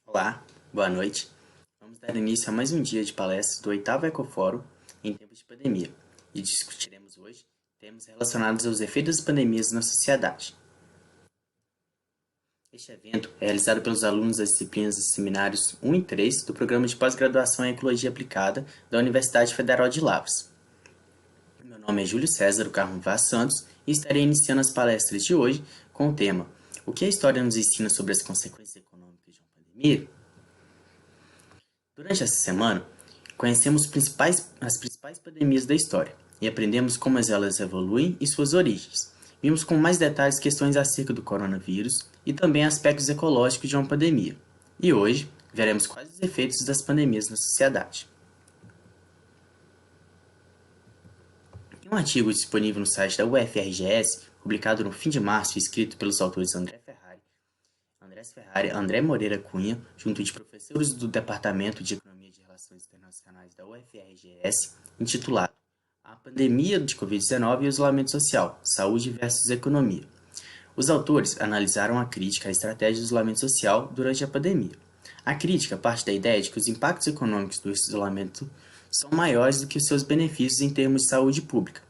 Olá, boa noite. Vamos dar início a mais um dia de palestras do 8º Ecofórum em tempos de pandemia e discutiremos hoje temas relacionados aos efeitos das pandemias na sociedade. Este evento é realizado pelos alunos das disciplinas e seminários 1 e 3 do Programa de Pós-Graduação em Ecologia Aplicada da Universidade Federal de Lavras. Meu nome é Júlio César Carmo Vaz Santos e estarei iniciando as palestras de hoje com o tema: o que a história nos ensina sobre as consequências econômicas de uma pandemia? Durante essa semana, conhecemos as principais pandemias da história e aprendemos como elas evoluem e suas origens. Vimos com mais detalhes questões acerca do coronavírus e também aspectos ecológicos de uma pandemia. E hoje, veremos quais os efeitos das pandemias na sociedade. Em um artigo disponível no site da UFRGS, publicado no fim de março e escrito pelos autores Andrés Ferrari, André Moreira Cunha, junto de professores do Departamento de Economia e Relações Internacionais da UFRGS, intitulado A Pandemia de Covid-19 e o Isolamento Social, Saúde versus Economia. Os autores analisaram a crítica à estratégia de isolamento social durante a pandemia. A crítica parte da ideia de que os impactos econômicos do isolamento são maiores do que os seus benefícios em termos de saúde pública,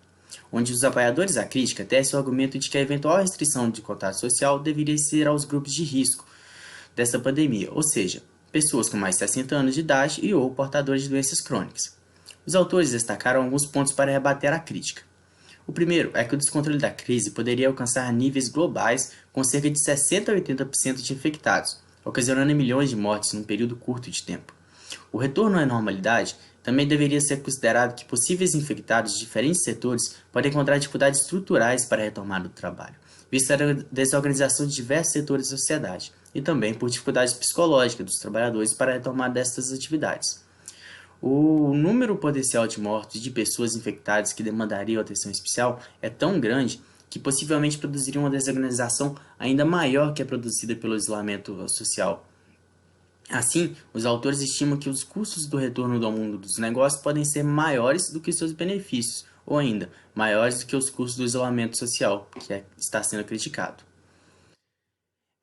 onde os apoiadores da crítica tecem o argumento de que a eventual restrição de contato social deveria ser aos grupos de risco dessa pandemia, ou seja, pessoas com mais de 60 anos de idade e ou portadores de doenças crônicas. Os autores destacaram alguns pontos para rebater a crítica. O primeiro é que o descontrole da crise poderia alcançar níveis globais com cerca de 60 a 80% de infectados, ocasionando milhões de mortes num período curto de tempo. O retorno à normalidade também deveria ser considerado que possíveis infectados de diferentes setores podem encontrar dificuldades estruturais para retomar o trabalho, vista a desorganização de diversos setores da sociedade, e também por dificuldades psicológicas dos trabalhadores para retomar destas atividades. O número potencial de mortes de pessoas infectadas que demandariam atenção especial é tão grande que possivelmente produziria uma desorganização ainda maior que a produzida pelo isolamento social. Assim, os autores estimam que os custos do retorno ao mundo dos negócios podem ser maiores do que seus benefícios, ou ainda, maiores do que os custos do isolamento social, que está sendo criticado.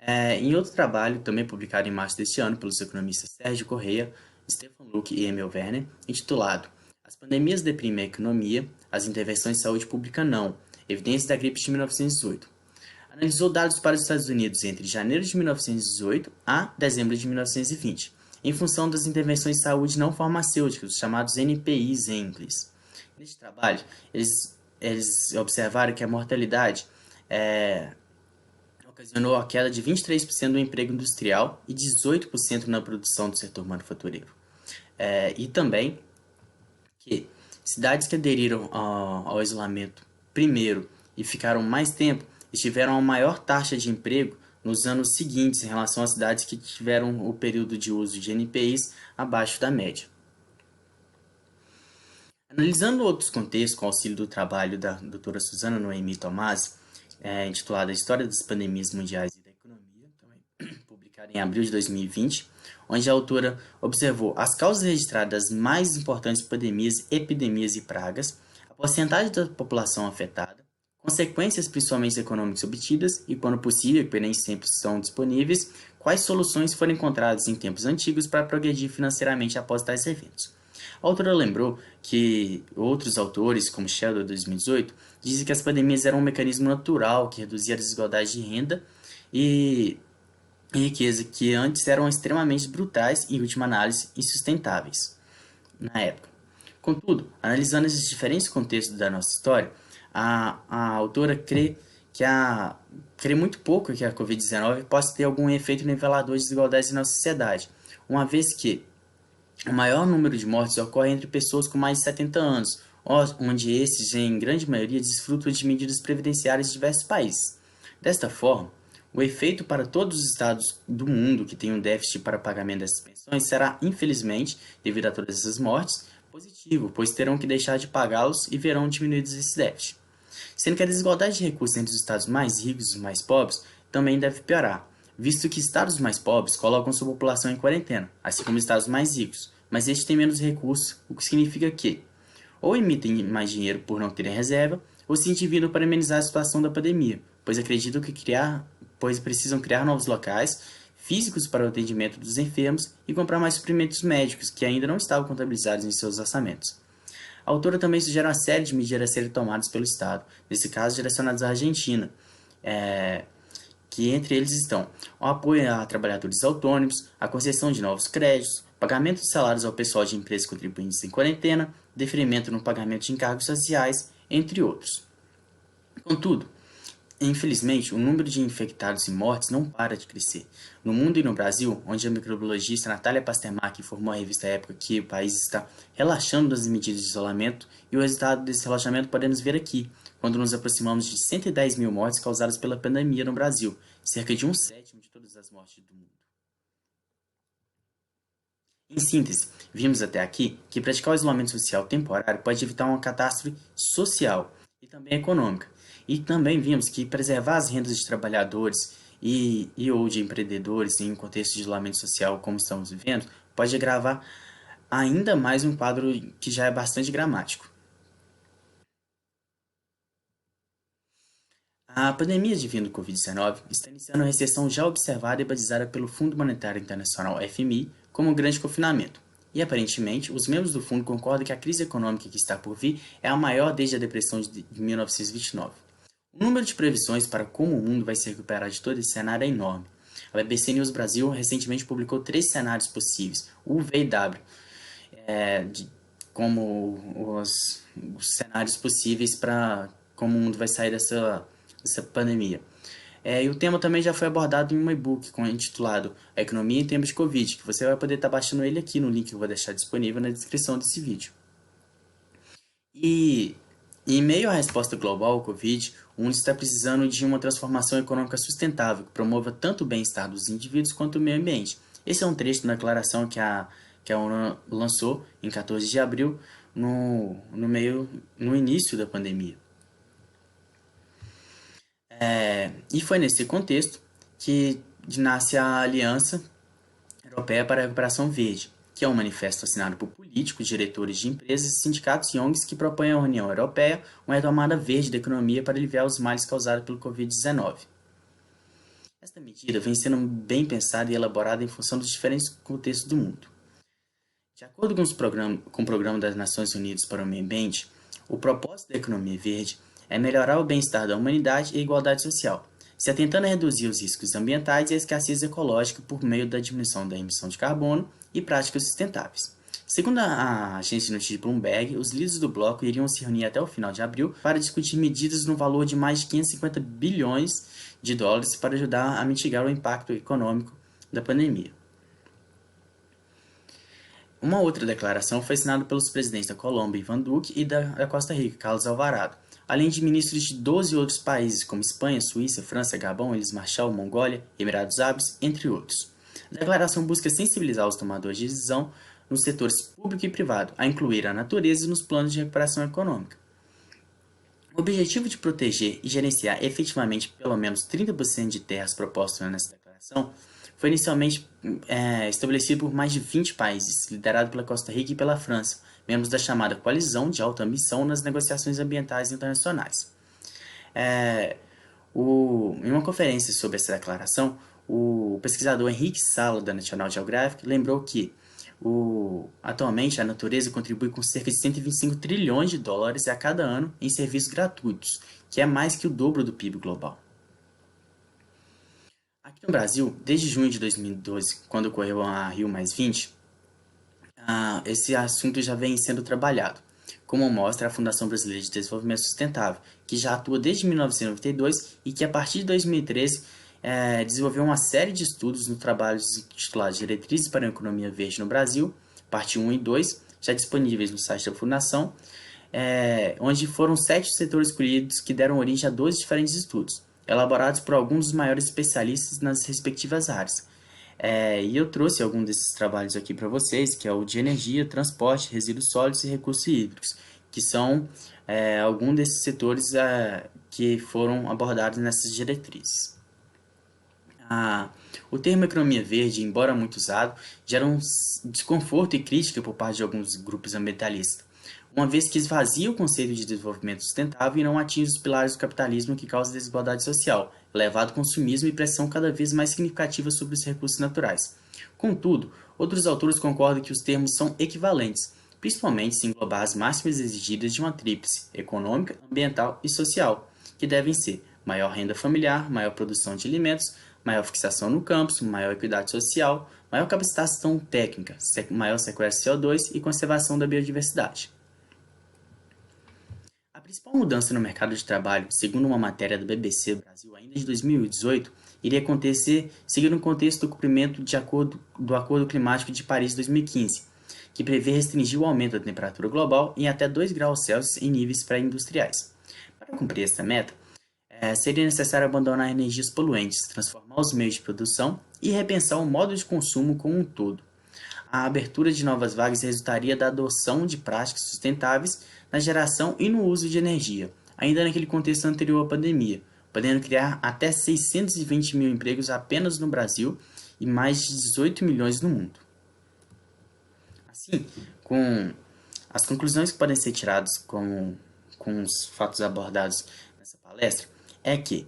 Em outro trabalho, também publicado em março deste ano pelos economistas Sérgio Correia, Stefan Luque e Emil Werner, intitulado As pandemias deprimem a economia, as intervenções de saúde pública não, evidências da gripe de 1918. Analisou dados para os Estados Unidos entre janeiro de 1918 a dezembro de 1920, em função das intervenções de saúde não farmacêuticas, chamados NPIs em inglês. Neste trabalho, eles observaram que a mortalidade ocasionou a queda de 23% do emprego industrial e 18% na produção do setor manufatureiro. E também que cidades que aderiram ao isolamento primeiro e ficaram mais tempo tiveram a maior taxa de emprego nos anos seguintes em relação às cidades que tiveram o período de uso de NPIs abaixo da média. Analisando outros contextos com auxílio do trabalho da doutora Suzana Noemi Tomasi, intitulada História das Pandemias Mundiais e da Economia, também publicada em abril de 2020, onde a autora observou as causas registradas das mais importantes pandemias, epidemias e pragas, a porcentagem da população afetada, consequências principalmente econômicas obtidas e, quando possível, que nem sempre são disponíveis, quais soluções foram encontradas em tempos antigos para progredir financeiramente após tais eventos. A autora lembrou que outros autores, como Sheldon, 2018, dizem que as pandemias eram um mecanismo natural que reduzia a desigualdade de renda e riqueza, que antes eram extremamente brutais e, em última análise, insustentáveis na época. Contudo, analisando esses diferentes contextos da nossa história, a autora crê muito pouco que a Covid-19 possa ter algum efeito nivelador de desigualdades na sociedade, uma vez que o maior número de mortes ocorre entre pessoas com mais de 70 anos, onde esses, em grande maioria, desfrutam de medidas previdenciárias de diversos países. Desta forma, o efeito para todos os estados do mundo que têm um déficit para pagamento dessas pensões será, infelizmente, devido a todas essas mortes, positivo, pois terão que deixar de pagá-los e verão diminuídos esse déficit. Sendo que a desigualdade de recursos entre os estados mais ricos e os mais pobres também deve piorar, visto que estados mais pobres colocam sua população em quarentena, assim como estados mais ricos, mas estes têm menos recursos, o que significa que ou emitem mais dinheiro por não terem reserva, ou se endividam para amenizar a situação da pandemia, pois precisam criar novos locais físicos para o atendimento dos enfermos e comprar mais suprimentos médicos que ainda não estavam contabilizados em seus orçamentos. A autora também sugere uma série de medidas a serem tomadas pelo Estado, nesse caso direcionadas à Argentina, que entre eles estão o apoio a trabalhadores autônomos, a concessão de novos créditos, pagamento de salários ao pessoal de empresas contribuintes em quarentena, deferimento no pagamento de encargos sociais, entre outros. Contudo, infelizmente, o número de infectados e mortes não para de crescer. No mundo e no Brasil, onde a microbiologista Natália Pasternak informou à revista Época que o país está relaxando das medidas de isolamento, e o resultado desse relaxamento podemos ver aqui, quando nos aproximamos de 110 mil mortes causadas pela pandemia no Brasil, cerca de 1/7 de todas as mortes do mundo. Em síntese, vimos até aqui que praticar o isolamento social temporário pode evitar uma catástrofe social e também econômica. E também vimos que preservar as rendas de trabalhadores e ou de empreendedores em um contexto de isolamento social como estamos vivendo pode agravar ainda mais um quadro que já é bastante dramático. A pandemia de vinho do Covid-19 está iniciando uma recessão já observada e batizada pelo Fundo Monetário Internacional FMI como um grande confinamento. E aparentemente, os membros do fundo concordam que a crise econômica que está por vir é a maior desde a depressão de 1929. O número de previsões para como o mundo vai se recuperar de todo esse cenário é enorme. A BBC News Brasil recentemente publicou 3 cenários possíveis, U, V e W, como os cenários possíveis para como o mundo vai sair dessa pandemia. E o tema também já foi abordado em um e-book intitulado A Economia em Tempos de Covid, que você vai poder estar baixando ele aqui no link que eu vou deixar disponível na descrição desse vídeo. E em meio à resposta global ao Covid, o mundo está precisando de uma transformação econômica sustentável que promova tanto o bem-estar dos indivíduos quanto o meio ambiente. Esse é um trecho da declaração que a ONU lançou em 14 de abril, no início da pandemia. E foi nesse contexto que nasce a Aliança Europeia para a Recuperação Verde, que é um manifesto assinado por políticos, diretores de empresas, sindicatos e ONGs que propõem à União Europeia uma retomada verde da economia para aliviar os males causados pelo Covid-19. Esta medida vem sendo bem pensada e elaborada em função dos diferentes contextos do mundo. De acordo com o Programa das Nações Unidas para o Meio Ambiente, o propósito da economia verde é melhorar o bem-estar da humanidade e a igualdade social, se atentando a reduzir os riscos ambientais e a escassez ecológica por meio da diminuição da emissão de carbono e práticas sustentáveis. Segundo a agência de notícias Bloomberg, os líderes do bloco iriam se reunir até o final de abril para discutir medidas no valor de mais de 550 bilhões de dólares para ajudar a mitigar o impacto econômico da pandemia. Uma outra declaração foi assinada pelos presidentes da Colômbia, Ivan Duque, e da Costa Rica, Carlos Alvarado, além de ministros de 12 outros países, como Espanha, Suíça, França, Gabão, Ilhas Marshall, Mongólia, Emirados Árabes, entre outros. A declaração busca sensibilizar os tomadores de decisão nos setores público e privado, a incluir a natureza nos planos de recuperação econômica. O objetivo de proteger e gerenciar efetivamente pelo menos 30% de terras propostas nessa declaração foi inicialmente estabelecido por mais de 20 países, liderado pela Costa Rica e pela França, membros da chamada Coalizão de Alta Ambição nas negociações ambientais internacionais. Em uma conferência sobre essa declaração, o pesquisador Henrique Sala, da National Geographic, lembrou que atualmente a natureza contribui com cerca de 125 trilhões de dólares a cada ano em serviços gratuitos, que é mais que o dobro do PIB global. Aqui no Brasil, desde junho de 2012, quando ocorreu a Rio+20, esse assunto já vem sendo trabalhado, como mostra a Fundação Brasileira de Desenvolvimento Sustentável, que já atua desde 1992 e que a partir de 2013 desenvolveu uma série de estudos no trabalho intitulado Diretrizes para a Economia Verde no Brasil, parte 1 e 2, já disponíveis no site da Fundação, onde foram 7 setores escolhidos que deram origem a 12 diferentes estudos, elaborados por alguns dos maiores especialistas nas respectivas áreas. E eu trouxe alguns desses trabalhos aqui para vocês, que é o de energia, transporte, resíduos sólidos e recursos hídricos, que são alguns desses setores que foram abordados nessas diretrizes. O termo economia verde, embora muito usado, gera um desconforto e crítica por parte de alguns grupos ambientalistas. uma vez que esvazia o conceito de desenvolvimento sustentável e não atinge os pilares do capitalismo que causa desigualdade social, elevado consumismo e pressão cada vez mais significativa sobre os recursos naturais. Contudo, outros autores concordam que os termos são equivalentes, principalmente se englobar as máximas exigidas de uma tríplice econômica, ambiental e social, que devem ser maior renda familiar, maior produção de alimentos, maior fixação no campus, maior equidade social, maior capacitação técnica, maior sequestro de CO2 e conservação da biodiversidade. A principal mudança no mercado de trabalho, segundo uma matéria do BBC Brasil ainda de 2018, iria acontecer seguindo o contexto do cumprimento do Acordo Climático de Paris de 2015, que prevê restringir o aumento da temperatura global em até 2 graus Celsius em níveis pré-industriais. Para cumprir esta meta, seria necessário abandonar energias poluentes, transformar os meios de produção e repensar o modo de consumo como um todo. A abertura de novas vagas resultaria da adoção de práticas sustentáveis na geração e no uso de energia, ainda naquele contexto anterior à pandemia, podendo criar até 620 mil empregos apenas no Brasil e mais de 18 milhões no mundo. Assim, com as conclusões que podem ser tiradas com os fatos abordados nessa palestra, é que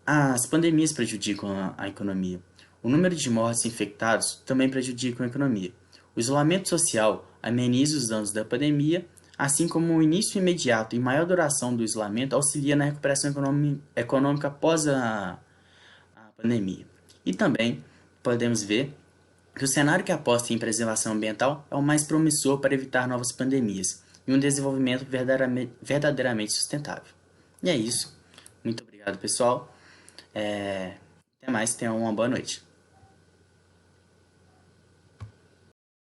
as pandemias prejudicam a economia. O número de mortes e infectados também prejudica a economia. O isolamento social ameniza os danos da pandemia, assim como o início imediato e maior duração do isolamento auxilia na recuperação econômica após a pandemia. E também podemos ver que o cenário que aposta em preservação ambiental é o mais promissor para evitar novas pandemias e um desenvolvimento verdadeiramente sustentável. E é isso. Muito obrigado, pessoal. Até mais, tenham uma boa noite.